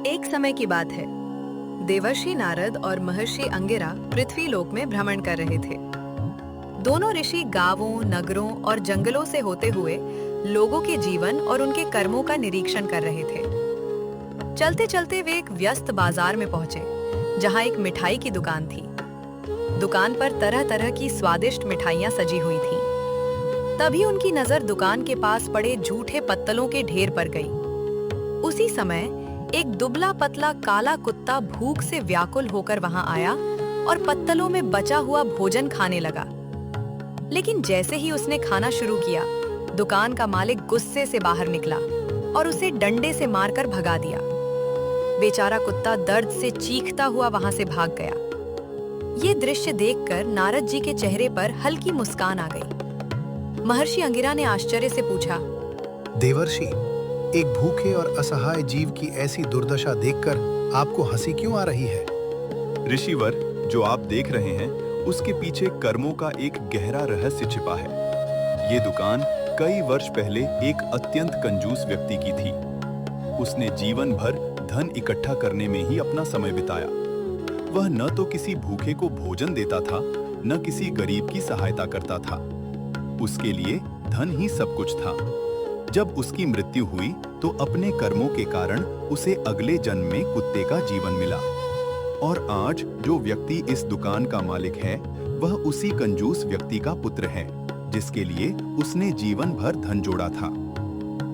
एक समय की बात है। देवर्षि नारद और महर्षि अंगिरा पृथ्वी लोक में भ्रमण कर रहे थे। दोनों ऋषि गांवों, नगरों और जंगलों से होते हुए लोगों के जीवन और उनके कर्मों का निरीक्षण कर रहे थे। चलते चलते वे एक व्यस्त बाजार में पहुंचे, जहां एक मिठाई की दुकान थी। दुकान पर तरह तरह की स्वादिष्ट मिठाइयां सजी हुई थीं। तभी उनकी नजर दुकान के पास पड़े जूठे पत्तलों के ढेर पर गई। उसी समय एक दुबला पतला काला कुत्ता भूख से व्याकुल होकर वहां आया और पत्तलों में बचा हुआ भोजन खाने लगा। लेकिन जैसे ही उसने खाना शुरू किया, दुकान का मालिक गुस्से से बाहर निकला और उसे डंडे से मारकर भगा दिया। बेचारा कुत्ता दर्द से चीखता हुआ वहां से भाग गया। ये दृश्य देखकर नारद जी के चेहरे पर हल्की मुस्कान आ गई। महर्षि अंगिरा ने आश्चर्य से पूछा, देवर्षि, एक भूखे और असहाय जीव की ऐसी दुर्दशा देखकर आपको हंसी क्यों आ रही है? ऋषिवर, जो आप देख रहे हैं उसके पीछे कर्मों का एक गहरा रहस्य छिपा है। ये दुकान कई वर्ष पहले एक अत्यंत कंजूस व्यक्ति की थी। उसने जीवन भर धन इकट्ठा करने में ही अपना समय बिताया। वह न तो किसी भूखे को भोजन देता था, न किसी गरीब की सहायता करता था। उसके लिए धन ही सब कुछ था। जब उसकी मृत्यु हुई तो अपने कर्मों के कारण उसे अगले जन्म में कुत्ते का जीवन मिला। और आज जो व्यक्ति इस दुकान का मालिक है, वह उसी कंजूस व्यक्ति का पुत्र है, जिसके लिए उसने जीवन भर धन जोड़ा था।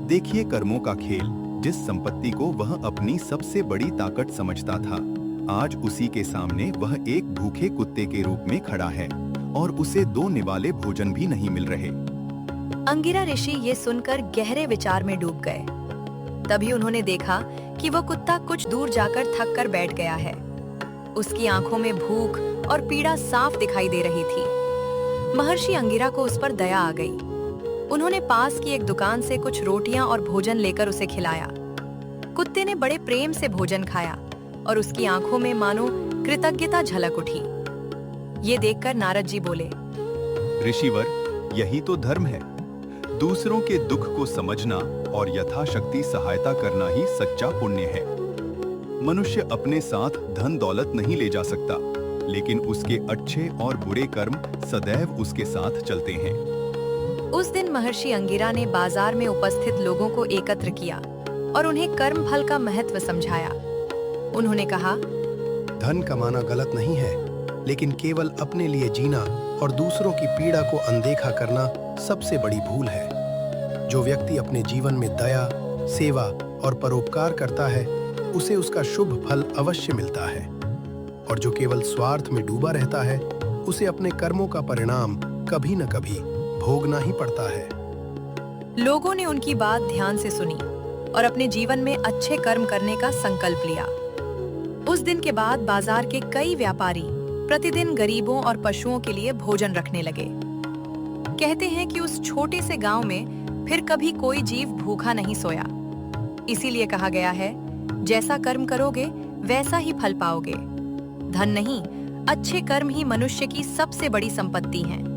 देखिए कर्मों का खेल। जिस संपत्ति को वह अपनी सबसे बड़ी ताकत समझता था, आज उसी के सामने वह एक भूखे कुत्ते के रूप में खड़ा है और उसे दो निवाले भोजन भी नहीं मिल रहे। अंगिरा ऋषि ये सुनकर गहरे विचार में डूब गए। तभी उन्होंने देखा कि वह कुत्ता कुछ दूर जाकर थक कर बैठ गया है। उसकी आंखों में भूख और पीड़ा साफ दिखाई दे रही थी। महर्षि अंगिरा को उस पर दया आ गई। उन्होंने पास की एक दुकान से कुछ रोटियां और भोजन लेकर उसे खिलाया। कुत्ते ने बड़े प्रेम से भोजन खाया और उसकी आंखों में मानो कृतज्ञता झलक उठी। ये देखकर नारद जी बोले, ऋषिवर, यही तो धर्म है। दूसरों के दुख को समझना और यथाशक्ति सहायता करना ही सच्चा पुण्य है। मनुष्य अपने साथ धन दौलत नहीं ले जा सकता, लेकिन उसके अच्छे और बुरे कर्म सदैव उसके साथ चलते हैं। उस दिन महर्षि अंगिरा ने बाजार में उपस्थित लोगों को एकत्र किया और उन्हें कर्म फल का महत्व समझाया। उन्होंने कहा, धन कमाना गलत नहीं है, लेकिन केवल अपने लिए जीना और दूसरों की पीड़ा को अनदेखा करना सबसे बड़ी भूल है। जो व्यक्ति अपने जीवन में दया, सेवा और परोपकार करता है, उसे उसका शुभ फल अवश्य मिलता है। और जो केवल स्वार्थ में डूबा रहता है, उसे अपने कर्मों का परिणाम कभी न कभी भोगना ही पड़ता है। लोगों ने उनकी बात ध्यान से सुनी और अपने जीवन में अच्छे कर्म करने का संकल्प लिया। उस दिन के बाद बाजार के कई व्यापारी प्रतिदिन गरीबों और पशुओं के लिए भोजन रखने लगे। कहते हैं कि उस छोटे से गांव में फिर कभी कोई जीव भूखा नहीं सोया। इसीलिए कहा गया है, जैसा कर्म करोगे वैसा ही फल पाओगे। धन नहीं, अच्छे कर्म ही मनुष्य की सबसे बड़ी संपत्ति हैं।